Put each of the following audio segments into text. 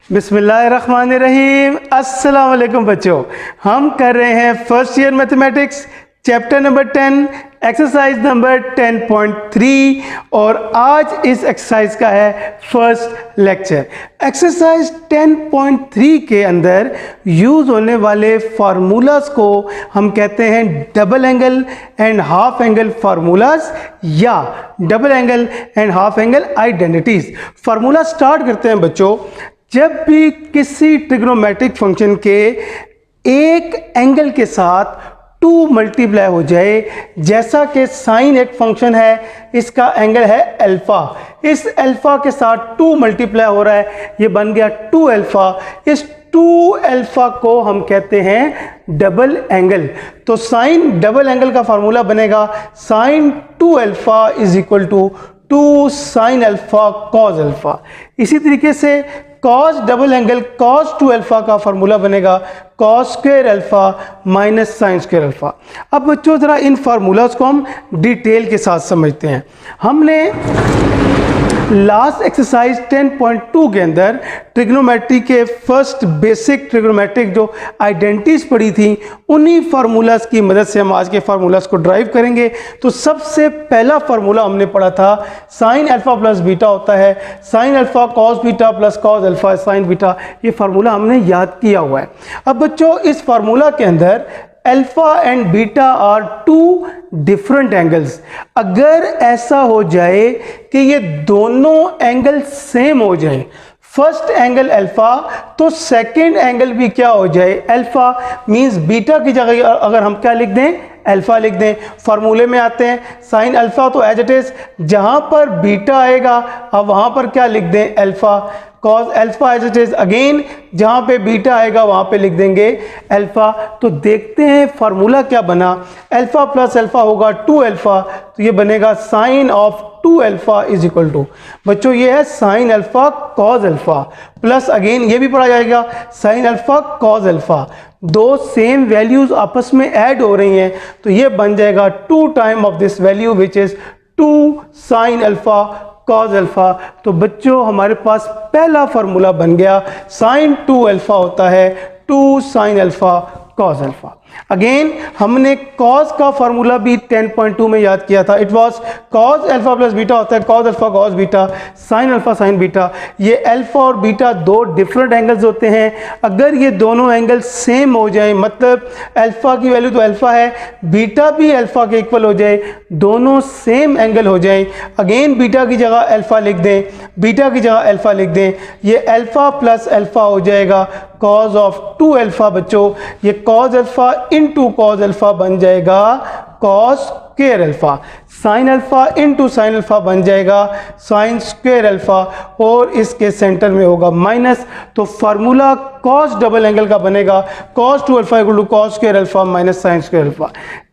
बिस्मिल्लाहिर्रहमानिर्रहीम। अस्सलाम वालेकुम बच्चों, हम कर रहे हैं first year mathematics chapter number 10 exercise number 10.3 और आज इस एक्सरसाइज का है फर्स्ट लेक्चर। एक्सरसाइज 10.3 के अंदर यूज़ होने वाले फार्मूलाज को हम कहते हैं double angle and half angle formulas या double angle and half angle identities. Formula start करते हैं बच्चों। जब भी किसी ट्रिग्नोमेट्रिक फंक्शन के एक एंगल के साथ 2 मल्टीप्लाई हो जाए, जैसा कि साइन एक फंक्शन है, इसका एंगल है अल्फा, इस अल्फा के साथ 2 मल्टीप्लाई हो रहा है, ये बन गया 2 अल्फा। इस 2 अल्फा को हम कहते हैं डबल एंगल। तो साइन डबल एंगल का फार्मूला बनेगा sine 2 alpha is equal to 2 sine alpha cos alpha. इसी तरीके से cos double angle cos 2 alpha का फार्मूला बनेगा cos square alpha minus sine square alpha. अब बच्चों ज़रा इन फार्मूलाज को हम डिटेल के साथ समझते हैं। हमने लास्ट एक्सरसाइज 10.2 के अंदर ट्रिग्नोमेट्री के फर्स्ट बेसिक ट्रिग्नोमेट्रिक जो आइडेंटिटीज पढ़ी थी, उन्हीं फार्मूलाज की मदद से हम आज के फार्मूलाज को ड्राइव करेंगे। तो सबसे पहला फार्मूला हमने पढ़ा था साइन अल्फा प्लस बीटा होता है sine alpha cos beta plus cos alpha sign beta. ये फार्मूला हमने याद किया हुआ है। अब बच्चों इस फार्मूला के अंदर alpha and beta are 2 different angles. अगर ऐसा हो जाए कि ये दोनों एंगल सेम हो जाए, फर्स्ट एंगल अल्फा तो सेकंड एंगल भी क्या हो जाए अल्फा, मींस बीटा की जगह अगर हम क्या लिख दें अल्फा लिख दें। फार्मूले में आते हैं साइन अल्फा तो एज इट इज, जहां पर बीटा आएगा अब वहां पर क्या लिख दें alpha. Cos alpha as it is again, जहां पे बीटा आएगा वहां पे लिख देंगे अल्फा। तो देखते हैं फार्मूला क्या बना। अल्फा प्लस अल्फा होगा 2 अल्फा, तो ये बनेगा sine of 2 alpha is equal to, बच्चों ये है sine alpha cos alpha plus again ये भी पढ़ा जाएगा साइन अल्फा कॉस अल्फा। दो सेम वैल्यूज आपस में ऐड हो रही हैं, तो ये बन जाएगा 2 time of this value which is 2 sine alpha cos alpha. तो बच्चों हमारे पास पहला फार्मूला बन गया साइन 2 अल्फा होता है 2 sine alpha cos alpha. Again हमने कॉस का फार्मूला भी 10.2 में याद किया था। It was cos alpha plus beta होता है cos alpha cos beta sine alpha sign beta. ये अल्फा और बीटा 2 डिफरेंट एंगल्स होते हैं। अगर ये दोनों एंगल सेम हो जाए, मतलब अल्फा की वैल्यू तो अल्फा है, बीटा भी अल्फा के इक्वल हो जाए, दोनों सेम एंगल हो जाए, अगेन बीटा की जगह अल्फा लिख दें, बीटा की जगह अल्फा लिख दें, ये अल्फा प्लस अल्फा हो जाएगा कॉस ऑफ 2 अल्फा। बच्चों ये cos alpha into cos alpha बन जाएगा cos square alpha, sine alpha into sine alpha बन जाएगा साइन स्क्वायर अल्फा, और इसके सेंटर में होगा माइनस। तो फार्मूला कॉस डबल एंगल का बनेगा cos 2 alpha equal to cos square alpha minus sine square alpha.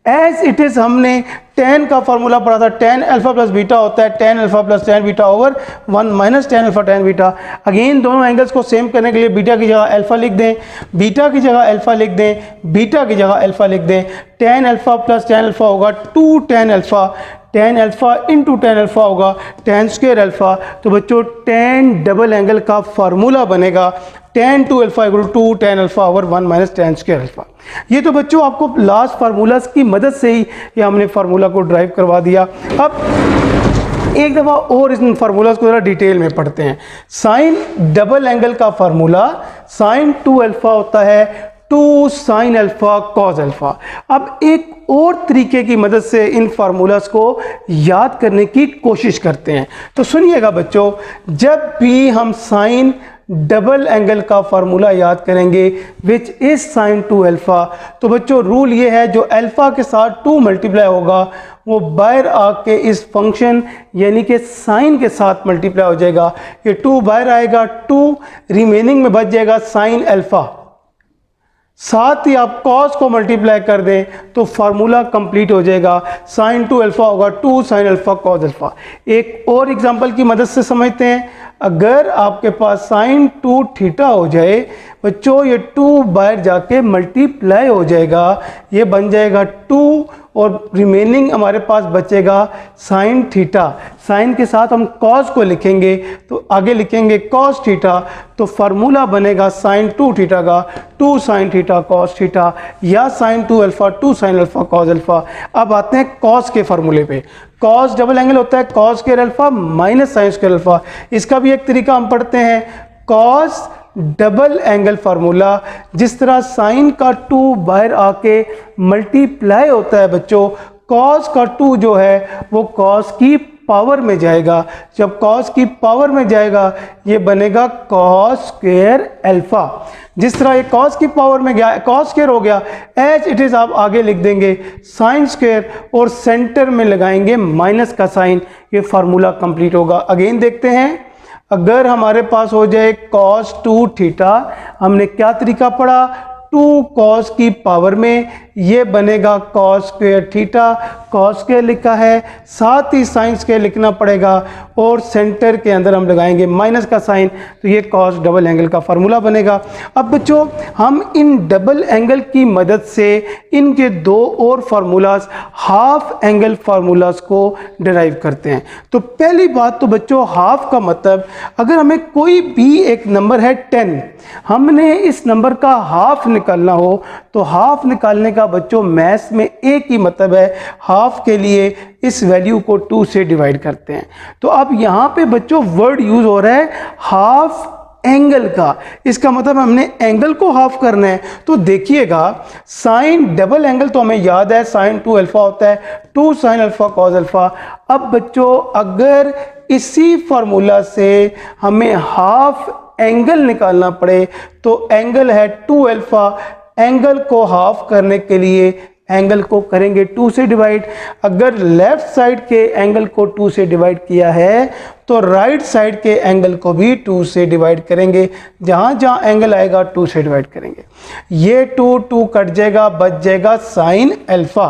As it is हमने 10 का फार्मूला पढ़ा था, 10 अल्फा प्लस बीटा होता है 10 alpha plus 10 beta over 1 minus 10 alpha 10 beta. Again दोनों एंगल्स को सेम करने के लिए बीटा की जगह अल्फा लिख दें, बीटा की जगह अल्फा लिख दें, बीटा की जगह अल्फा लिख दें। 10 अल्फा प्लस 10 अल्फा होगा 2 10 अल्फा, 10 अल्फा इंटू 10 अल्फा होगा 10 स्क्वायर अल्फा। तो बच्चों 10 डबल एंगल का फार्मूला बनेगा 10 2 alpha equal to 10 alpha over 1 minus 10 square alpha. ये तो बच्चों आपको लास्ट फार्मूलाज की मदद से ही ये हमने फार्मूला को ड्राइव करवा दिया। अब एक दफ़ा और इन फार्मूलाज को ज़रा डिटेल में पढ़ते हैं। साइन डबल एंगल का फार्मूला साइन 2 अल्फा होता है 2 साइन अल्फा कॉस अल्फा। अब एक और तरीके की मदद से इन फार्मूलाज को याद करने की कोशिश करते हैं। तो सुनिएगा बच्चों, जब भी हम साइन डबल एंगल का फार्मूला याद करेंगे विच इज साइन 2 अल्फा, तो बच्चों रूल ये है जो अल्फा के साथ 2 मल्टीप्लाई होगा वो बाहर आके इस फंक्शन यानी कि साइन के साथ मल्टीप्लाई हो जाएगा। ये 2 बाहर आएगा, 2 रिमेनिंग में बच जाएगा साइन अल्फा, साथ ही आप कॉस को मल्टीप्लाई कर दें तो फार्मूला कंप्लीट हो जाएगा। साइन 2 अल्फा होगा 2 साइन अल्फा कॉस अल्फा। एक और एग्जांपल की मदद से समझते हैं। अगर आपके पास साइन 2 थीटा हो जाए बच्चों, ये 2 बाहर जाके मल्टीप्लाई हो जाएगा, ये बन जाएगा 2 और रिमेनिंग हमारे पास बचेगा साइन थीटा। साइन के साथ हम कॉस को लिखेंगे तो आगे लिखेंगे कॉस थीटा, तो फार्मूला बनेगा साइन 2 थीटा का 2 साइन थीटा कॉस थीटा, या sine 2 alpha 2 sine alpha cos alpha. अब आते हैं कॉस के फार्मूले पे। कॉस डबल एंगल होता है cos square alpha minus sine square alpha. इसका भी एक तरीका हम पढ़ते हैं, कॉस डबल एंगल फार्मूला। जिस तरह साइन का 2 बाहर आके मल्टीप्लाई होता है बच्चों, कॉस का 2 जो है वो कॉस की पावर में जाएगा। जब कॉस की पावर में जाएगा ये बनेगा कॉस स्क्वायर अल्फा। जिस तरह ये कॉस की पावर में गया कॉस स्क्वायर हो गया, एज इट इज़ आप आगे लिख देंगे साइन स्क्वायर और सेंटर में लगाएंगे माइनस का साइन, ये फार्मूला कंप्लीट होगा। अगेन देखते हैं, अगर हमारे पास हो जाए cos 2 थीटा, हमने क्या तरीका पढ़ा, 2 cos की पावर में, ये बनेगा cos square theta, cos square लिखा है, साथ ही साइन स्क्वायर लिखना पड़ेगा और सेंटर के अंदर हम लगाएंगे माइनस का साइन, तो ये cos डबल एंगल का फार्मूला बनेगा। अब बच्चों हम इन डबल एंगल की मदद से इनके दो और फार्मूलाज हाफ एंगल फार्मूलाज को डिराइव करते हैं। तो पहली बात तो बच्चों हाफ का मतलब, अगर हमें कोई भी एक नंबर है 10, हमने इस नंबर का हाफ निकालना हो तो हाफ निकालने का बच्चों मैथ्स में एक ही मतलब है, हाफ के लिए इस वैल्यू को 2 से डिवाइड करते हैं। तो अब यहाँ पे बच्चों वर्ड यूज हो रहा है हाफ एंगल का, इसका मतलब हमने एंगल को हाफ करना है। तो देखिएगा साइन डबल एंगल तो हमें याद है साइन 2 अल्फा होता है 2 साइन अल्फा कॉस अल्फा। अब बच्चों अगर इसी फार्मूला से हमें हाफ एंगल निकालना पड़े तो एंगल है 2 अल्फा, एंगल को हाफ करने के लिए एंगल को करेंगे 2 से डिवाइड। अगर लेफ्ट साइड के एंगल को 2 से डिवाइड किया है तो राइट साइड के एंगल को भी 2 से डिवाइड करेंगे, जहां जहां एंगल आएगा 2 से डिवाइड करेंगे। ये 2 कट जाएगा, बच जाएगा साइन अल्फा।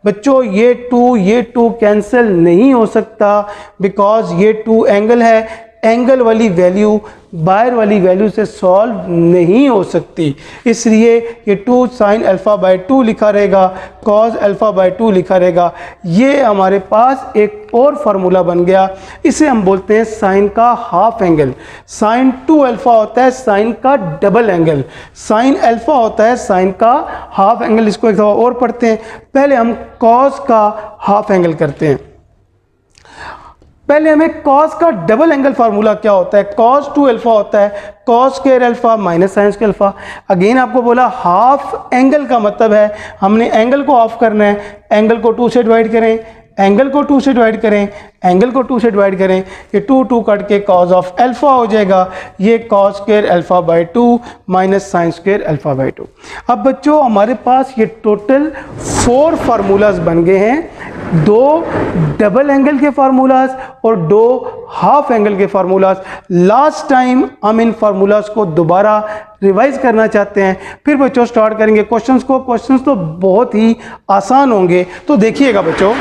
बच्चों ये 2 कैंसिल नहीं हो सकता बिकॉज ये 2 एंगल है, एंगल वाली वैल्यू बाहर वाली वैल्यू से सॉल्व नहीं हो सकती, इसलिए ये 2 साइन अल्फा बाय 2 लिखा रहेगा, कॉस अल्फा बाय 2 लिखा रहेगा। ये हमारे पास एक और फार्मूला बन गया, इसे हम बोलते हैं साइन का हाफ एंगल। साइन 2 अल्फा होता है साइन का डबल एंगल, साइन अल्फा होता है साइन का हाफ एंगल। इसको एक दफा और पढ़ते हैं, पहले हम कॉस का हाफ एंगल करते हैं। पहले हमें कॉस का डबल एंगल फार्मूला क्या होता है, कॉस 2 अल्फा होता है cos square alpha minus sine square alpha. Again आपको बोला हाफ एंगल का मतलब है हमने एंगल को हाफ करना है, एंगल को 2 से डिवाइड करें, एंगल को 2 से डिवाइड करें, एंगल को 2 से डिवाइड करें, ये 2 कट के कॉस ऑफ अल्फा हो जाएगा, ये cos square alpha by 2 minus sine square alpha by 2। अब बच्चों हमारे पास ये टोटल 4 फार्मूलाज बन गए हैं, 2 डबल एंगल के फार्मूलाज और 2 हाफ एंगल के फार्मूलाज। लास्ट टाइम हम इन फार्मूलाज को दोबारा रिवाइज करना चाहते हैं, फिर बच्चों स्टार्ट करेंगे क्वेश्चंस को। क्वेश्चंस तो बहुत ही आसान होंगे, तो देखिएगा बच्चों।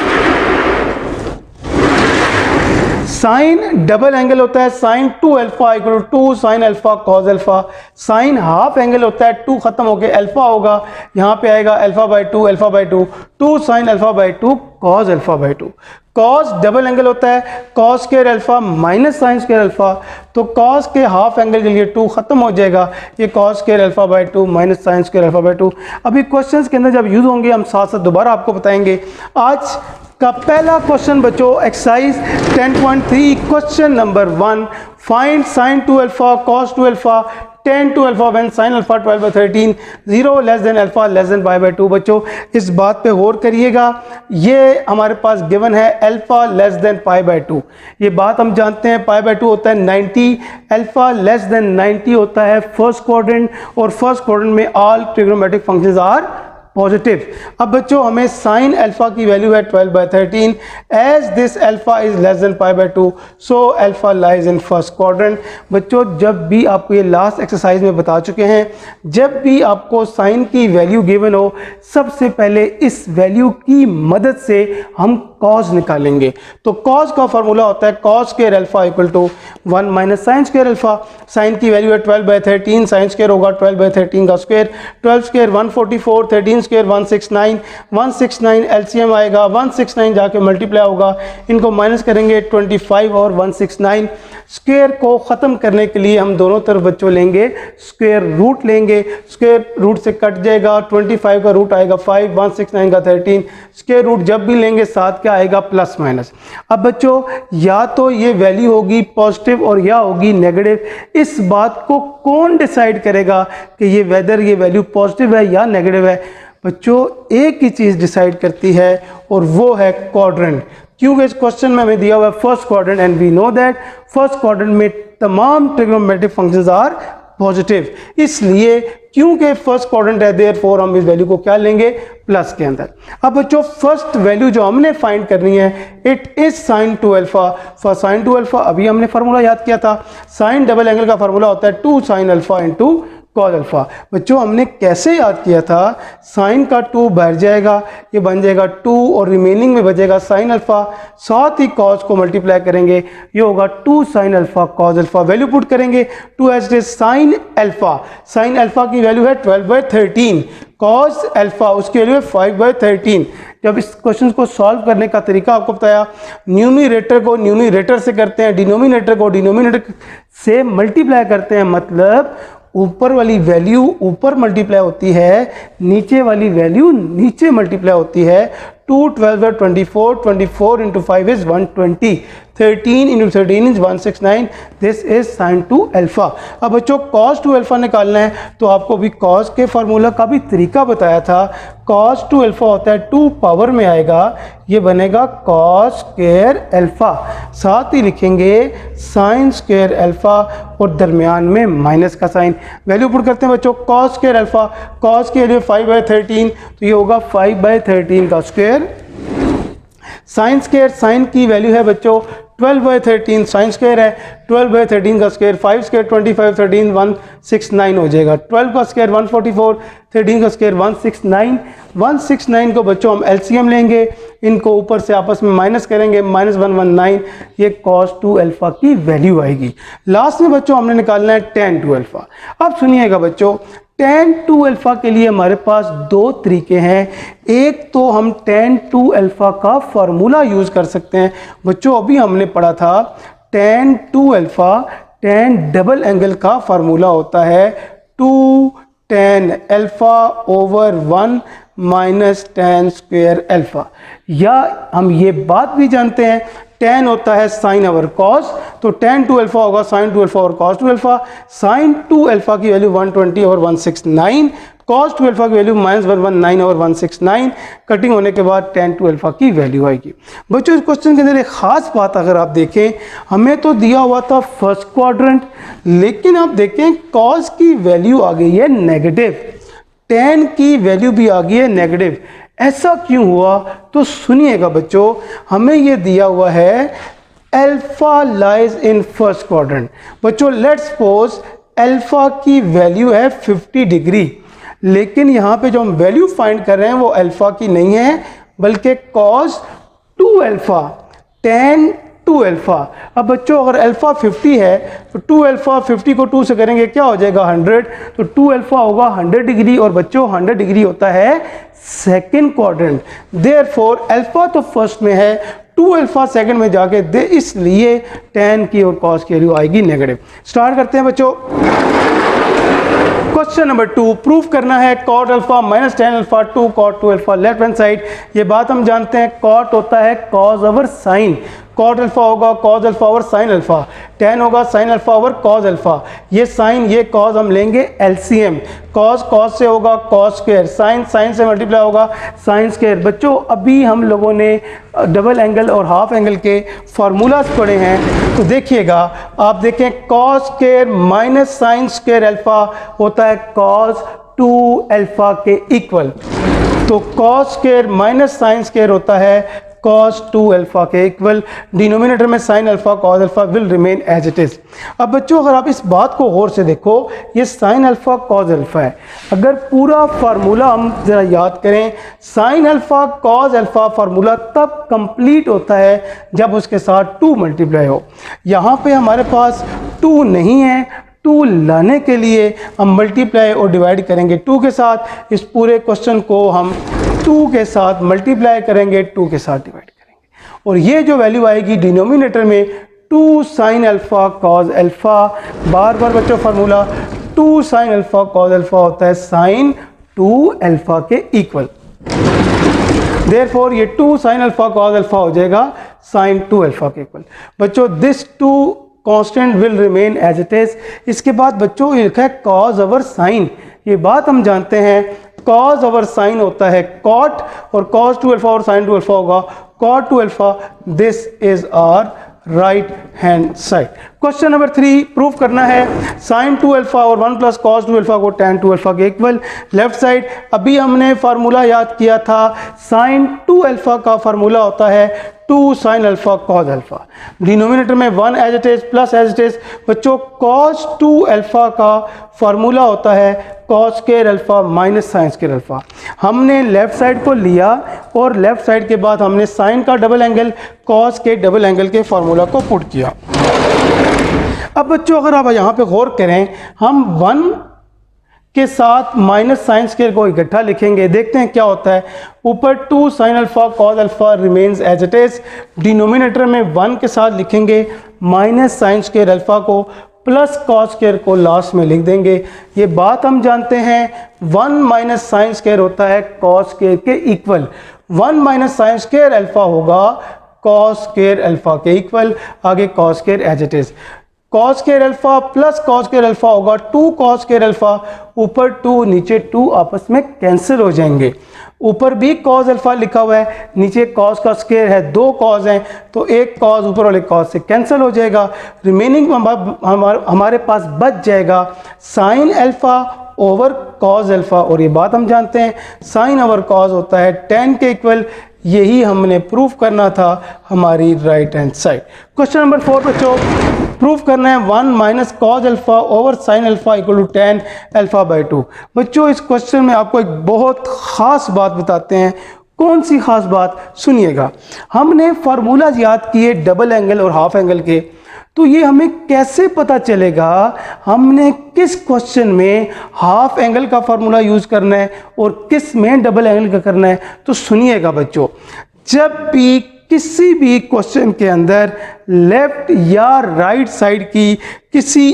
साइन डबल एंगल होता है sine 2 alpha equal to 2 sine alpha cos alpha. Sine half angle होता है 2 खत्म होके अल्फा होगा, यहाँ पे आएगा alpha by 2 alpha by 2 2 sine alpha by 2 cos alpha by 2। Cos double angle होता है cos square alpha minus sine square alpha, तो कॉस के हाफ एंगल के लिए 2 खत्म हो जाएगा, ये cos square alpha by 2 minus sine square alpha by 2। अभी क्वेश्चंस के अंदर जब यूज होंगे हम साथ साथ दोबारा आपको बताएंगे। आज का पहला क्वेश्चन बच्चों exercise 10.3 question number 1, find sign 2 alpha cos 2 alpha tan 2 alpha when sine alpha 12/13 0 less than alpha less than pi by 2। बच्चों इस बात पे गौर करिएगा, ये हमारे पास गिवन है alpha less than pi by 2। ये बात हम जानते हैं पाई बाय 2 होता है 90, अल्फा लेस देन 90 होता है फर्स्ट क्वाड्रेंट, और फर्स्ट क्वाड्रेंट में all trigonometric functions are positive. अब बच्चों हमें साइन अल्फा की वैल्यू है 12/13, as this alpha is less than pi by 2 so alpha lies in first quadrant. बच्चों जब भी आपको ये लास्ट एक्सरसाइज में बता चुके हैं, जब भी आपको साइन की वैल्यू गिवन हो सबसे पहले इस वैल्यू की मदद से हम कॉस निकालेंगे। तो कॉस का फॉर्मूला होता है cos square alpha equal to 1 minus sine square alpha. Sine की वैल्यू है 12/13, साइन स्क्वायर होगा 12/13 का स्क्वायर, 12 स्क्वायर 144, 13 स्क्वायर 169, 169 एलसीएम आएगा, 169 जाके मल्टीप्लाई होगा, इनको माइनस करेंगे 25 और 169। स्क्वायर को ख़त्म करने के लिए हम दोनों तरफ बच्चों लेंगे स्क्वायर रूट लेंगे, स्क्वायर रूट से कट जाएगा, 25 का रूट आएगा 5, 169 का 13, स्क्वायर रूट जब भी लेंगे साथ क्या आएगा प्लस माइनस। अब बच्चों या तो ये वैल्यू होगी पॉजिटिव और या होगी नेगेटिव। इस बात को कौन डिसाइड करेगा कि ये वेदर ये वैल्यू पॉजिटिव है या नेगेटिव है? बच्चों एक ही चीज़ डिसाइड करती है और वो है क्वाड्रेंट, क्योंकि इस क्वेश्चन में हमें दिया हुआ है first quadrant and we know that first quadrant में तमाम ट्रिग्नोमेट्रिक फंक्शंस आर पॉजिटिव, इसलिए क्योंकि फर्स्ट क्वाड्रेंट है देयरफॉर हम इस वैल्यू को क्या लेंगे प्लस के अंदर। अब बच्चों फर्स्ट वैल्यू जो हमने फाइंड करनी है it is sine 2 alpha. For sine 2 alpha अभी हमने फार्मूला याद किया था, साइन डबल एंगल का फार्मूला होता है 2 sine alpha into cos alpha. बच्चों हमने कैसे याद किया था, साइन का 2 बाहर जाएगा, ये बन जाएगा 2 और रिमेनिंग में बचेगा साइन अल्फा, साथ ही कॉस को मल्टीप्लाई करेंगे, ये होगा 2 sine alpha cos alpha. Value put करेंगे 2 as it is sine alpha, sine alpha की वैल्यू है 12/13, कॉस अल्फा उसकी वैल्यू है 5/13। जब इस क्वेश्चन को सॉल्व करने का तरीका आपको बताया, न्यूमरेटर को न्यूमरेटर से करते हैं, डिनोमिनेटर को डिनोमिनेटर से मल्टीप्लाई करते हैं, मतलब ऊपर वाली वैल्यू ऊपर मल्टीप्लाई होती है, नीचे वाली वैल्यू नीचे मल्टीप्लाई होती है। 2 12 24, 24 into 5 is 120, 13 into 13 is 169, this is sine 2 alpha. अब बच्चों cos 2 अल्फा निकालना है तो आपको भी cos के फार्मूला का भी तरीका बताया था। cos 2 अल्फा होता है 2 पावर में आएगा, ये बनेगा cos स्क्वायर अल्फा, साथ ही लिखेंगे साइन स्क्वायर अल्फा और दरमियान में माइनस का साइन। वैल्यू पुट करते हैं बच्चों, cos स्क्वायर अल्फा, cos के लिए 5/13 तो ये होगा 5/13 का स्क्वायर। साइन स्क्वायर, साइन की वैल्यू है बच्चों 12/13, साइन स्क्वायर है 12/13 का स्क्वायर, 5 स्क्वायर 25, 13 169 हो जाएगा, 12 का स्क्वायर 144, 13 का स्क्वायर 169। 169 को बच्चों हम एलसीएम लेंगे, इनको ऊपर से आपस में माइनस करेंगे, -119, ये cos 2 अल्फा की वैल्यू आएगी। लास्ट में बच्चों हमने निकालना है tan 2 अल्फा। अब सुनिएगा बच्चों, tan 2 अल्फा के लिए हमारे पास दो तरीके हैं। एक तो हम tan 2 अल्फा का फार्मूला यूज कर सकते हैं। बच्चों अभी हमने पढ़ा था tan 2 alpha tan double angle का फार्मूला होता है 2 tan alpha over 1 minus tan square alpha. या हम ये बात भी जानते हैं tan होता है साइन ओवर कॉस, तो tan 2 अल्फा होगा साइन 2 अल्फा और cos 2 अल्फा। साइन 2 अल्फा की वैल्यू 120 और 169, cos 2 अल्फा की वैल्यू -119 और 169, कटिंग होने के बाद tan 2 अल्फा की वैल्यू आएगी। बच्चों इस क्वेश्चन के अंदर एक खास बात अगर आप देखें, हमें तो दिया हुआ था फर्स्ट क्वाड्रेंट, लेकिन आप देखें cos की वैल्यू आ गई है नेगेटिव, tan की वैल्यू भी आ गई है नेगेटिव। ऐसा क्यों हुआ? तो सुनिएगा बच्चों, हमें ये दिया हुआ है alpha lies in first quadrant. बच्चों लेट्स सपोज अल्फा की वैल्यू है 50 डिग्री, लेकिन यहाँ पे जो हम वैल्यू फाइंड कर रहे हैं वो अल्फा की नहीं है बल्कि cos 2 अल्फा tan 2 अल्फा। अब बच्चों अगर अल्फा 50 है तो 2 अल्फा 50 को 2 से करेंगे क्या हो जाएगा 100, तो 2 अल्फा होगा 100 डिग्री, और बच्चों 100 डिग्री होता है सेकंड क्वाड्रेंट, देयरफॉर अल्फा तो फर्स्ट में है, 2 अल्फा सेकंड में जाके दे, इसलिए tan की और cos की वैल्यू आएगी नेगेटिव। स्टार्ट करते हैं बच्चों। क्वेश्चन नंबर 2, प्रूफ करना है cot alpha minus tan alpha 2 cot 2 alpha left hand side. ये बात हम जानते हैं, cot होता है cos over sine, cot alpha होगा cos alpha over sine alpha, tan होगा sin alpha over cos alpha. ये साइन ये cos हम लेंगे एलसीएम, cos cos से होगा cos स्क्वायर, sin sin से मल्टीप्लाई होगा sin स्क्वायर। बच्चों अभी हम लोगों ने डबल एंगल और हाफ एंगल के फार्मूलाज पढ़े हैं, तो देखिएगा आप देखें cos square minus sin square alpha होता है cos 2 अल्फा के इक्वल, तो cos square minus sin square होता है cos 2 अल्फा के इक्वल, डिनोमिनेटर में sin alpha cos alpha will remain as it is. अब बच्चों अगर आप इस बात को गौर से देखो, ये sin अल्फा cos अल्फा है, अगर पूरा फार्मूला हम जरा याद करें, sin alpha cos alpha formula तब कंप्लीट होता है जब उसके साथ 2 मल्टीप्लाई हो। यहाँ पे हमारे पास 2 नहीं है, 2 लाने के लिए हम मल्टीप्लाई और डिवाइड करेंगे 2 के साथ। इस पूरे क्वेश्चन को हम 2 के साथ मल्टीप्लाई करेंगे, 2 के साथ डिवाइड करेंगे, और ये जो वैल्यू आएगी डिनोमिनेटर में 2 साइन अल्फ़ा कॉज अल्फ़ा। बार बार बच्चों formula 2 sine alpha cos alpha होता है साइन 2 अल्फ़ा के इक्वल। देयरफॉर ये 2 साइन अल्फ़ा कॉज अल्फ़ा हो जाएगा साइन 2 अल्फ़ा के इक्वल। बच्चों this 2 constant will remain as it is. इसके बाद बच्चों ये लिखा है कॉज ओवर साइन। ये बात हम जानते हैं, कॉज ओवर साइन होता है कॉट, और कॉज 2 अल्फ़ा और साइन 2 अल्फ़ा होगा cot 2 alpha. This is our right hand side. Question number 3 proof करना है साइन 2 अल्फ़ा और 1 प्लस कॉस 2 अल्फ़ा को tan 2 अल्फ़ा के इक्वल। लेफ्ट साइड अभी हमने फार्मूला याद किया था, साइन 2 अल्फ़ा का फार्मूला होता है 2 sine alpha cos alpha. Denominator में 1 as it is plus as it is. बच्चों कॉस 2 अल्फ़ा का फार्मूला होता है cos square alpha minus sine square alpha. हमने लेफ्ट साइड को लिया और लेफ्ट साइड के बाद हमने साइन का डबल एंगल कॉस के डबल एंगल के फार्मूला को पुट किया। अब बच्चों अगर आप यहाँ पे गौर करें, हम 1 के साथ माइनस साइन स्क्वायर को इकट्ठा लिखेंगे, देखते हैं क्या होता है। ऊपर 2 sine alpha cos alpha remains as it is. Denominator में 1 के साथ लिखेंगे माइनस साइन स्क्वायर अल्फ़ा को, प्लस कॉस स्क्वायर को लास्ट में लिख देंगे। ये बात हम जानते हैं 1 माइनस साइन स्क्वायर होता है कॉस स्क्वायर के equal. 1 minus sine square alpha होगा कॉस स्क्वायर अल्फ़ा के इक्वल। आगे cos square as it is. Cos square alpha plus cos square alpha होगा 2 कॉस स्क्वायर अल्फ़ा। ऊपर 2 नीचे 2 आपस में कैंसिल हो जाएंगे। ऊपर भी कॉस अल्फ़ा लिखा हुआ है, नीचे कॉस का स्क्वायर है, 2 कॉस हैं तो एक कॉस ऊपर वाले कॉस से कैंसिल हो जाएगा। रिमेनिंग हमारे पास बच जाएगा sign alpha over cos alpha, और ये बात हम जानते हैं साइन ओवर कॉस होता है tan के इक्वल। यही हमने प्रूफ करना था हमारी right hand side. Question number 4 बच्चों प्रूफ करना है 1 minus cos alpha over sine alpha equal to tan alpha by 2। बच्चों इस क्वेश्चन में आपको एक बहुत ख़ास बात बताते हैं। कौन सी ख़ास बात, सुनिएगा। हमने फार्मूलाज याद किए डबल एंगल और हाफ एंगल के, तो ये हमें कैसे पता चलेगा हमने किस क्वेश्चन में हाफ एंगल का फार्मूला यूज़ करना है और किस में डबल एंगल का करना है। तो सुनिएगा बच्चों, जब भी किसी भी क्वेश्चन के अंदर लेफ्ट या राइट साइड की किसी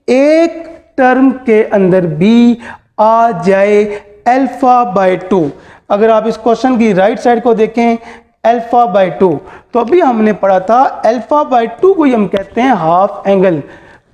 एक टर्म के अंदर भी आ जाए अल्फ़ा बाई 2, अगर आप इस क्वेश्चन की राइट साइड को देखें अल्फ़ा बाई 2, तो अभी हमने पढ़ा था अल्फ़ा बाई 2 को हम कहते हैं हाफ एंगल।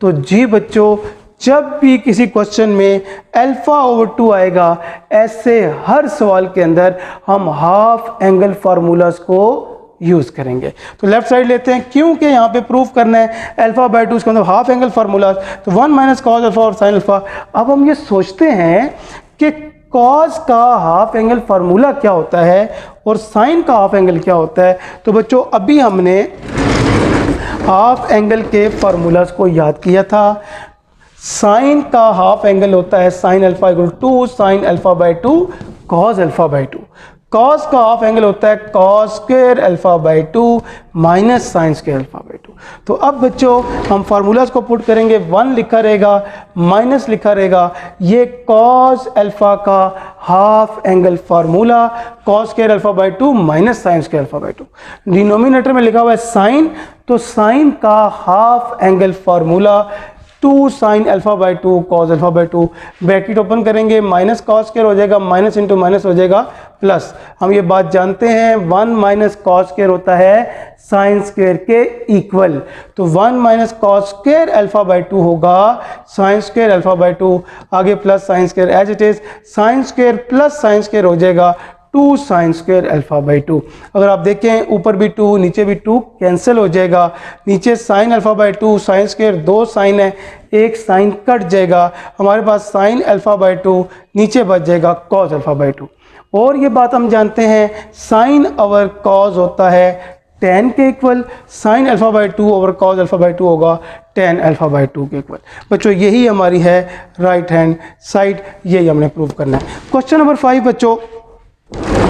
तो जी बच्चों, जब भी किसी क्वेश्चन में अल्फ़ा ओवर 2 आएगा, ऐसे हर सवाल के अंदर हम हाफ एंगल फार्मूलाज को यूज़ करेंगे। तो लेफ्ट साइड लेते हैं, क्योंकि यहाँ पे प्रूफ करना है अल्फ़ा बाई 2, इसका मतलब हाफ एंगल फार्मूलाज। तो 1 माइनस कॉस अल्फ़ा और साइन अल्फ़ा। अब हम ये सोचते हैं कि कॉस का हाफ एंगल फार्मूला क्या होता है और साइन का हाफ एंगल क्या होता है। तो बच्चों अभी हमने हाफ एंगल के फार्मूलाज को याद किया था। साइन का हाफ एंगल होता है sign alpha equal 2 sine alpha by 2 cos alpha by 2। Cos का हाफ एंगल होता है cos square alpha by 2 minus sine square alpha by 2। तो अब बच्चों हम फार्मूलाज को पुट करेंगे, 1 लिखा रहेगा माइनस लिखा रहेगा, ये कॉस अल्फ़ा का half angle formula cos square alpha by 2 minus sine square alpha by 2। Denominator में लिखा हुआ है साइन, तो साइन का half angle formula 2 sine alpha by 2 cos alpha by 2। Bracket open करेंगे, माइनस कॉस स्क्वायर हो जाएगा, माइनस इंटू माइनस हो जाएगा प्लस। हम ये बात जानते हैं 1 माइनस कॉस स्क्वायर होता है साइन स्क्वायर के इक्वल। तो 1 minus cos square alpha by 2 होगा साइन स्क्वायर अल्फ़ा बाई 2। आगे plus sine square as it is, sine square plus sine square हो जाएगा 2 साइन स्क्वायर अल्फ़ा बाई 2। अगर आप देखें ऊपर भी 2 नीचे भी 2 कैंसिल हो जाएगा। नीचे sine alpha by 2 sine square 2 sine है, एक साइन कट जाएगा, हमारे पास साइन अल्फ़ा बाई 2 नीचे बच जाएगा कॉस अल्फ़ा बाई 2। और ये बात हम जानते हैं साइन ओवर कॉस होता है tan के equal, sign alpha by 2 over cos alpha by 2 होगा tan अल्फ़ा बाई 2 के इक्वल। बच्चों यही हमारी है राइट हैंड साइड, यही हमने प्रूव करना है। क्वेश्चन नंबर 5 बच्चों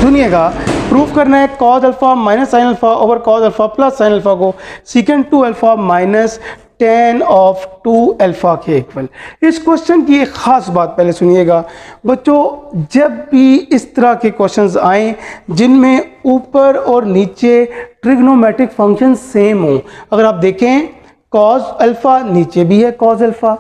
सुनिएगा, प्रूफ करना है cos alpha minus sine alpha over cos alpha plus sine alpha को secant 2 alpha minus tan of 2 alpha के इक्वल। इस क्वेश्चन की एक ख़ास बात पहले सुनिएगा बच्चों, जब भी इस तरह के क्वेश्चंस आए जिनमें ऊपर और नीचे ट्रिग्नोमेट्रिक फंक्शन सेम हो, अगर आप देखें cos अल्फ़ा नीचे भी है cos अल्फ़ा,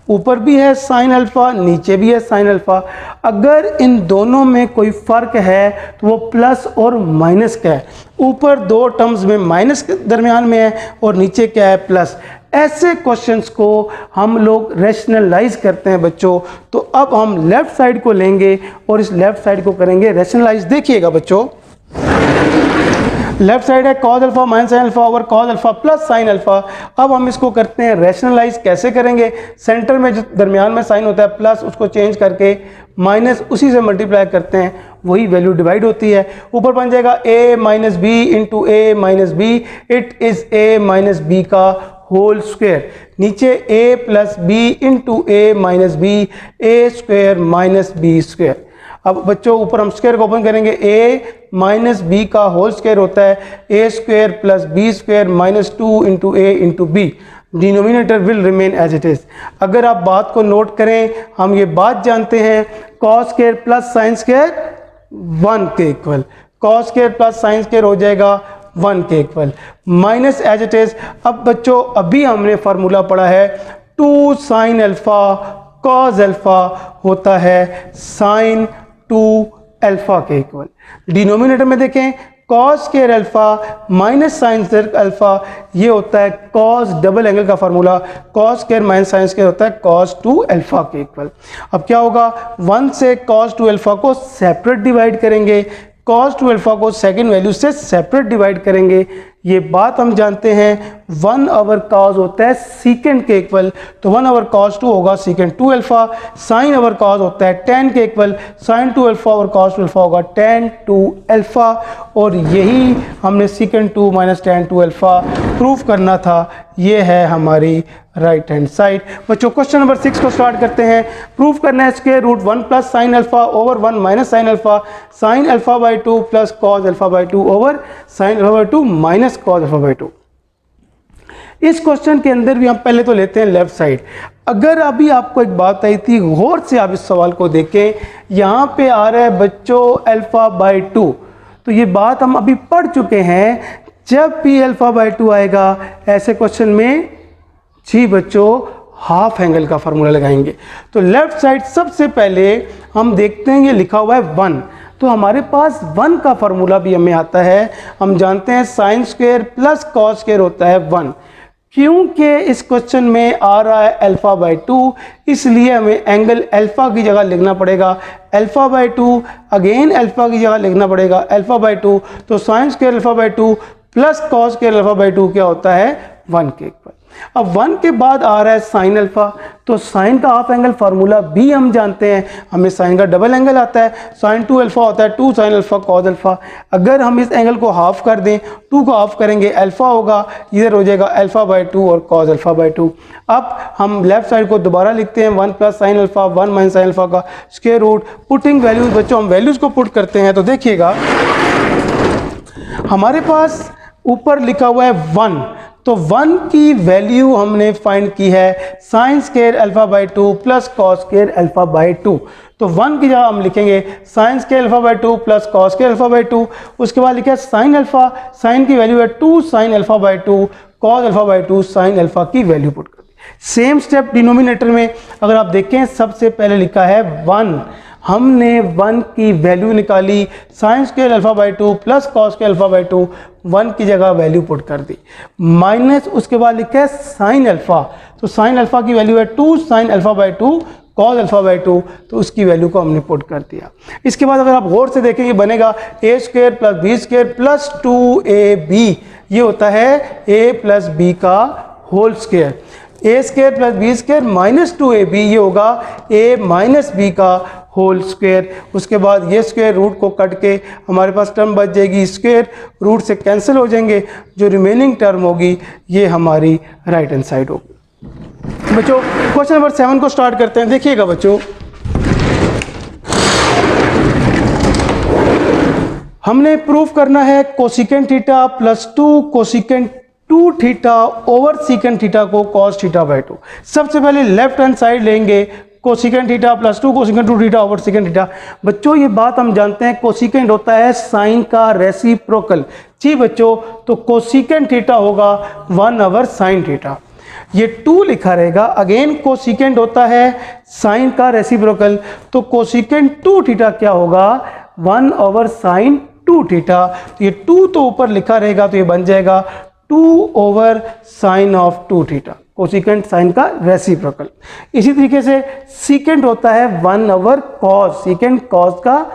ऊपर भी है sin अल्फ़ा, नीचे भी है sin अल्फ़ा, अगर इन दोनों में कोई फ़र्क है तो वो प्लस और माइनस का है। ऊपर दो टर्म्स में माइनस के दरमियान में है और नीचे क्या है प्लस। ऐसे क्वेश्चंस को हम लोग रैशनलाइज करते हैं बच्चों। तो अब हम लेफ़्ट साइड को लेंगे और इस लेफ़्ट साइड को करेंगे रैशनलाइज। देखिएगा बच्चों, लेफ्ट साइड है cos alpha minus sine alpha over cos alpha plus sine alpha. अब हम इसको करते हैं रैशनलाइज। कैसे करेंगे? सेंटर में जो दरमियान में साइन होता है प्लस, उसको चेंज करके माइनस उसी से मल्टीप्लाई करते हैं, वही वैल्यू डिवाइड होती है। ऊपर बन जाएगा a minus B into A minus B, it is a minus B का होल स्क्वायर। नीचे a plus B into A minus B, A square minus B square. अब बच्चों ऊपर हम स्क्वायर को ओपन करेंगे, a माइनस बी का whole square होता है a square plus B square minus 2 into A into B. Denominator will remain as it is. अगर आप बात को नोट करें, हम ये बात जानते हैं cos square plus sine square 1 के equal, cos square plus sine square हो जाएगा 1 के equal, minus as it is. अब बच्चों अभी हमने फार्मूला पढ़ा है 2 साइन अल्फ़ा cos अल्फ़ा होता है साइन 2 अल्फ़ा के इक्वल। डिनोमिनेटर में देखें cos square alpha minus sine square alpha, ये होता है cos डबल एंगल का formula, cos square minus sine square होता है cos 2 अल्फ़ा के इक्वल। अब क्या होगा, 1 से cos 2 अल्फ़ा को सेपरेट डिवाइड करेंगे, cos 2 अल्फ़ा को सेकंड वैल्यू से सेपरेट डिवाइड करेंगे। ये बात हम जानते हैं 1 ओवर cos होता है सीकेंड के इक्वल, तो 1 ओवर cos 2 होगा secant 2 alpha. Sine over cos होता है tan के equal, sine 2 alpha over cos 2 alpha होगा tan 2 अल्फ़ा। और यही हमने secant 2 minus tan 2 alpha proof करना था। ये है हमारी राइट हैंड साइड। बच्चों क्वेश्चन नंबर 6 को स्टार्ट करते हैं। प्रूफ करना है square root 1 plus sine alpha over 1 minus sine alpha, sine alpha by 2 plus cos alpha by 2 over sine alpha by 2 minus cos alpha by 2। इस question के अंदर भी हम पहले तो लेते हैं लेफ्ट साइड। अगर अभी आपको एक बात आई थी, गौर से आप इस सवाल को देखें, यहाँ पे आ रहा है बच्चों अल्फ़ा बाई 2, तो ये बात हम अभी पढ़ चुके हैं। जब भी अल्फ़ा बाई 2 आएगा ऐसे क्वेश्चन में, जी बच्चों हाफ एंगल का फार्मूला लगाएंगे। तो लेफ्ट साइड सबसे पहले हम देखते हैं, ये लिखा हुआ है 1, तो हमारे पास 1 का फार्मूला भी हमें आता है। हम जानते हैं sign square plus cos square होता है 1। क्योंकि इस क्वेश्चन में आ रहा है अल्फ़ा बाई 2, इसलिए हमें एंगल अल्फ़ा की जगह लिखना पड़ेगा अल्फ़ा बाई 2, अगेन अल्फ़ा की जगह लिखना पड़ेगा अल्फ़ा बाई 2। तो sign square alpha by 2 plus cos square alpha by 2 क्या होता है 1 के इक्वल। अब 1 के बाद आ रहा है साइन अल्फ़ा, तो साइन का हाफ एंगल फार्मूला भी हम जानते हैं, हमें साइन का डबल एंगल आता है, साइन 2 अल्फ़ा होता है 2 साइन अल्फ़ा कॉस अल्फ़ा। अगर हम इस एंगल को हाफ कर दें, 2 को हाफ करेंगे अल्फ़ा होगा, इधर हो जाएगा अल्फ़ा बाई 2 और कॉस अल्फ़ा बाई 2। अब हम लेफ्ट साइड को दोबारा लिखते हैं 1 plus sine alpha 1 minus sine alpha का स्क्वायर रूट। पुटिंग वैल्यूज बच्चों, हम वैल्यूज़ को पुट करते हैं, तो देखिएगा हमारे पास ऊपर लिखा हुआ है 1, तो 1 की वैल्यू हमने फाइंड की है sign square alpha by 2 plus cos square alpha by 2। तो 1 की जगह हम लिखेंगे sign square alpha by 2 plus cos square alpha by 2। उसके बाद लिखा है साइन अल्फ़ा, साइन की वैल्यू है 2 sine alpha by 2, cos alpha by 2 sine alpha की वैल्यू पुट कर दी। सेम स्टेप डिनोमिनेटर में अगर आप देखें, सबसे पहले लिखा है 1, हमने 1 की वैल्यू निकाली sign square alpha by 2 plus cos square alpha by 2, 1 की जगह वैल्यू पुट कर दी, माइनस उसके बाद लिखा है साइन अल्फ़ा, तो साइन अल्फ़ा की वैल्यू है 2 sine alpha by 2 cos alpha by 2, तो उसकी वैल्यू को हमने पुट कर दिया। इसके बाद अगर आप गौर से देखेंगे बनेगा A square plus B square plus 2ab, ये होता है a प्लस बी का whole square. A square plus B square minus 2ab, ये होगा a माइनस बी का होल स्क्वायर। उसके बाद ये स्क्वायर रूट को कट के हमारे पास टर्म बच जाएगी, स्क्वायर रूट से कैंसिल हो जाएंगे, जो रिमेनिंग टर्म होगी ये हमारी राइट हैंड साइड होगी। बच्चों क्वेश्चन नंबर 7 को स्टार्ट करते हैं। देखिएगा बच्चों, हमने प्रूफ करना है cosecant theta plus 2 cosecant 2 2 theta over secant theta को cos थीटा बाई 2। सबसे पहले लेफ्ट हैंड साइड लेंगे cosecant theta plus 2 cosecant 2 theta over secant theta. बच्चों ये बात हम जानते हैं कोसिकेंट होता है साइन का रेसिप्रोकल। जी बच्चों, तो कोसिकेंट थीटा होगा 1 ओवर साइन थीटा। ये 2 लिखा रहेगा, अगेन कोसिकेंट होता है साइन का रेसिप्रोकल, तो कोसिकेंट 2 थीटा क्या होगा 1 ओवर साइन 2 थीटा। तो ये 2 तो ऊपर लिखा रहेगा, तो ये बन जाएगा 2 over sine of 2 theta, cosecant sine का रेसिप्रोकल। इसी तरीके से सीकेंट होता है 1 ओवर कॉस, सीकेंट कॉस का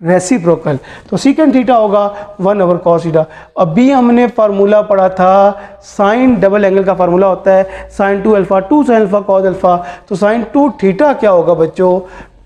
रेसिप्रोकल, तो सीकेंट थीटा होगा 1 ओवर कॉस थीटा। अभी हमने फार्मूला पढ़ा था साइन डबल एंगल का फार्मूला होता है sine 2 alpha 2 sine alpha cos alpha, तो साइन 2 थीटा क्या होगा बच्चों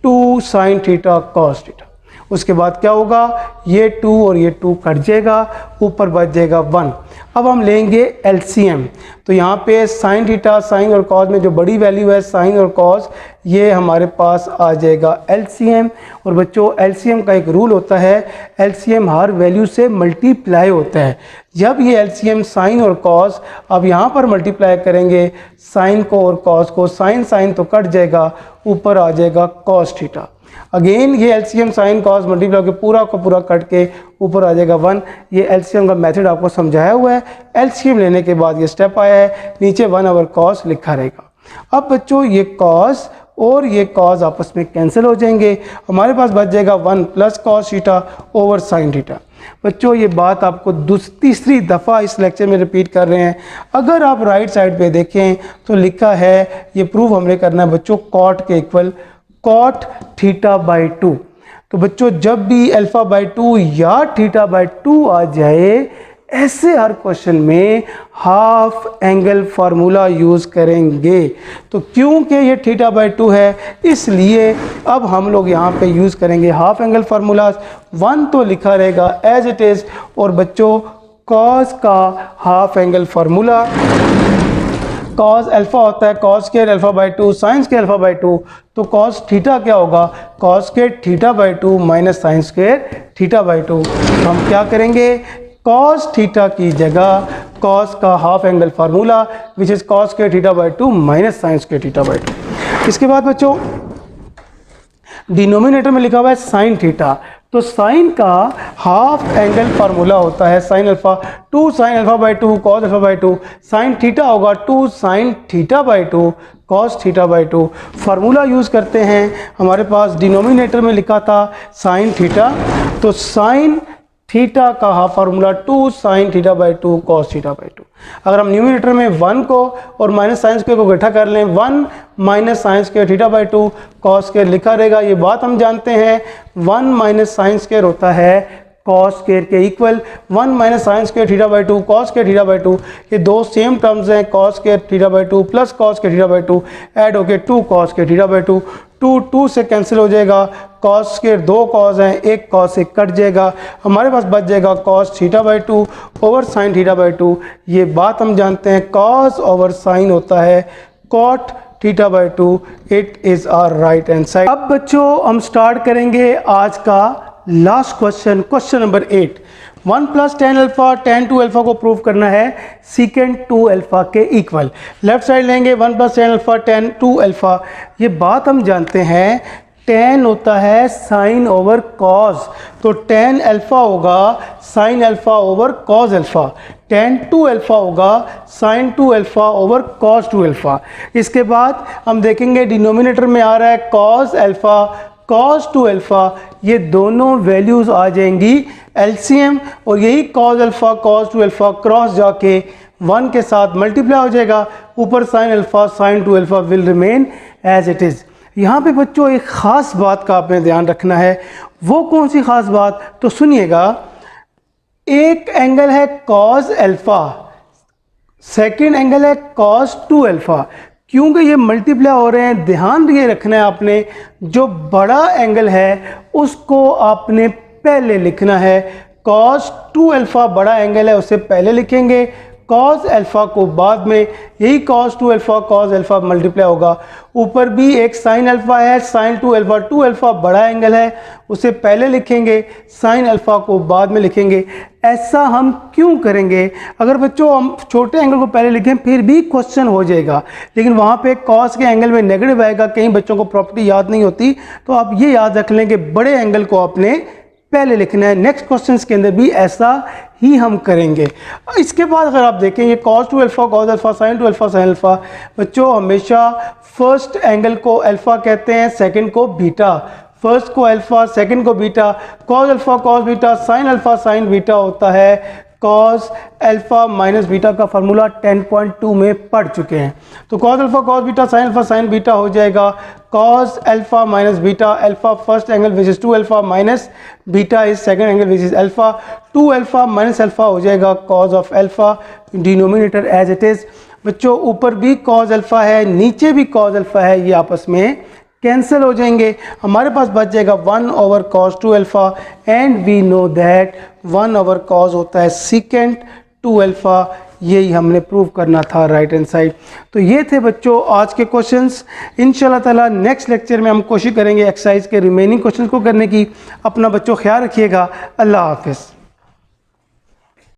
2 साइन थीटा कॉस थीटा। उसके बाद क्या होगा, ये 2 और ये 2 कट जाएगा, ऊपर बच जाएगा 1। अब हम लेंगे एलसीएम, तो यहाँ पे साइन थीटा साइन और कॉस में जो बड़ी वैल्यू है साइन और कॉस, ये हमारे पास आ जाएगा एलसीएम। और बच्चों एलसीएम का एक रूल होता है, एलसीएम हर वैल्यू से मल्टीप्लाई होता है। जब ये एलसीएम साइन और कॉस, अब यहाँ पर मल्टीप्लाई करेंगे साइन को और कॉस को, साइन साइन तो कट जाएगा, ऊपर आ जाएगा कॉस थीटा। अगेन ये एलसीएम साइन कॉस मल्टीप्लाई के पूरा को पूरा कट के ऊपर आ जाएगा 1। ये एलसीएम का मेथड आपको समझाया हुआ है, एलसीएम लेने के बाद ये स्टेप आया है, नीचे 1 ओवर कॉस लिखा रहेगा। अब बच्चों ये कॉस और ये कॉस आपस में कैंसिल हो जाएंगे, हमारे पास बच जाएगा 1 plus cos theta over sine theta. बच्चों ये बात आपको तीसरी दफ़ा इस लेक्चर में रिपीट कर रहे हैं। अगर आप राइट साइड पे देखें तो लिखा है, ये प्रूफ हमने करना है बच्चों कॉट के इक्वल कॉट थीटा बाई 2। तो बच्चों जब भी अल्फा बाई 2 या थीटा बाई 2 आ जाए, ऐसे हर क्वेश्चन में हाफ एंगल फार्मूला यूज़ करेंगे। तो क्योंकि ये थीटा बाई 2 है, इसलिए अब हम लोग यहाँ पे यूज़ करेंगे हाफ एंगल फार्मूला। 1 तो लिखा रहेगा एज इट इज़, और बच्चों कॉस का half angle formula, cos alpha होता है cos square alpha by 2 sine square alpha by 2, तो कॉस थीटा क्या होगा cos square theta by 2 minus sine square theta by 2। तो हम क्या करेंगे, कॉस थीटा की जगह कॉस का half angle formula which is cos square theta by 2 minus sine square theta by 2। इसके बाद बच्चों डिनोमिनेटर में लिखा हुआ है साइन थीटा, तो साइन का हाफ एंगल फार्मूला होता है sine alpha 2 sine alpha by 2 cos alpha by 2, sine theta होगा 2 sine theta by 2 cos theta by 2। Formula use करते हैं, हमारे पास डिनोमिनेटर में लिखा था साइन थीटा, तो साइन थीटा का half formula 2 sine theta by 2 cos theta by 2। अगर हम न्यूमिनेटर में 1 को और माइनस साइन स्क्वायर को इकट्ठा कर लें, 1 minus sine square theta by 2 cos square लिखा रहेगा। ये बात हम जानते हैं 1 माइनस साइन स्क्वायर होता है कॉस स्क्वायर के equal, 1 minus sine square theta by 2 cos square theta by 2, ये दो सेम टर्म्स हैं, cos square theta by 2 plus cos square theta by 2 add होके 2 कॉस स्क्वायर थीटा बाई 2, 2 से cancel हो जाएगा, कॉस स्क्वायर 2 कॉस हैं, एक कॉस से कट जाएगा, हमारे पास बच जाएगा cos theta by 2 over sine theta by 2। ये बात हम जानते हैं कॉस ओवर साइन होता है cot theta by 2, it is our right hand side. अब बच्चों हम स्टार्ट करेंगे आज का last question, question number 8। 1 plus tan alpha tan 2 alpha को प्रूव करना है सीकेंट 2 अल्फा के इक्वल। लेफ्ट साइड लेंगे 1 plus tan alpha tan 2 alpha. ये बात हम जानते हैं टेन होता है साइन ओवर कॉस, तो टेन अल्फा होगा sine alpha over cos alpha, tan 2 alpha होगा sine 2 alpha over cos 2 alpha. इसके बाद हम देखेंगे डिनोमिनेटर में आ रहा है कॉस अल्फा कॉस 2 अल्फा, ये दोनों वैल्यूज़ आ जाएंगी एलसीएम, और यही cos alpha cos 2 alpha cross जाके 1 के साथ मल्टीप्लाई हो जाएगा, ऊपर sine alpha sine 2 alpha will remain as it is. यहाँ पे बच्चों एक ख़ास बात का आपने ध्यान रखना है, वो कौन सी ख़ास बात, तो सुनिएगा। एक एंगल है कॉस अल्फा, सेकेंड एंगल है कॉस 2 अल्फा, क्योंकि ये मल्टीप्लाई हो रहे हैं, ध्यान ये रखना है आपने, जो बड़ा एंगल है उसको आपने पहले लिखना है, cos 2 अल्फा बड़ा एंगल है उससे पहले लिखेंगे, कॉस अल्फ़ा को बाद में यही cos 2 alpha cos alpha multiply होगा, ऊपर भी एक साइन अल्फ़ा है, साइन 2 अल्फ़ा बड़ा एंगल है, उसे पहले लिखेंगे, साइन अल्फ़ा को बाद में लिखेंगे। ऐसा हम क्यों करेंगे? अगर बच्चों हम छोटे एंगल को पहले लिखें फिर भी क्वेश्चन हो जाएगा, लेकिन वहाँ पे कॉस के एंगल में नेगेटिव आएगा, कई बच्चों को प्रॉपर्टी याद नहीं होती, तो आप ये याद रख लें कि बड़े एंगल को आपने पहले लिखना है। नेक्स्ट क्वेश्चंस के अंदर भी ऐसा ही हम करेंगे। इसके बाद अगर आप देखें ये cos 2 alpha cos alpha sin 2 alpha sin alpha, बच्चों हमेशा फर्स्ट एंगल को अल्फ़ा कहते हैं, सेकंड को बीटा, फर्स्ट को अल्फ़ा सेकंड को beta, cos alpha cos beta sin alpha sin beta होता है। cos अल्फ़ा माइनस बीटा का फार्मूला 10.2 में पढ़ चुके हैं, तो cos alpha cos beta sin alpha sin beta हो जाएगा cos alpha minus beta, alpha first angle which is 2 alpha minus beta is second angle which is alpha, 2 alpha minus alpha हो जाएगा cos of alpha, denominator as it is. बच्चों ऊपर भी cos alpha है, नीचे भी cos अल्फ़ा है, ये आपस में कैंसिल हो जाएंगे, हमारे पास बच जाएगा 1 over cos 2 alpha, and we know that 1 over cos होता है सीकेंट 2 अल्फ़ा। यही हमने प्रूव करना था राइट हैंड साइड। तो ये थे बच्चों आज के क्वेश्चंस। इंशाल्लाह ताला नेक्स्ट लेक्चर में हम कोशिश करेंगे एक्सरसाइज के रिमेनिंग क्वेश्चंस को करने की। अपना बच्चों ख्याल रखिएगा। अल्लाह हाफिज़।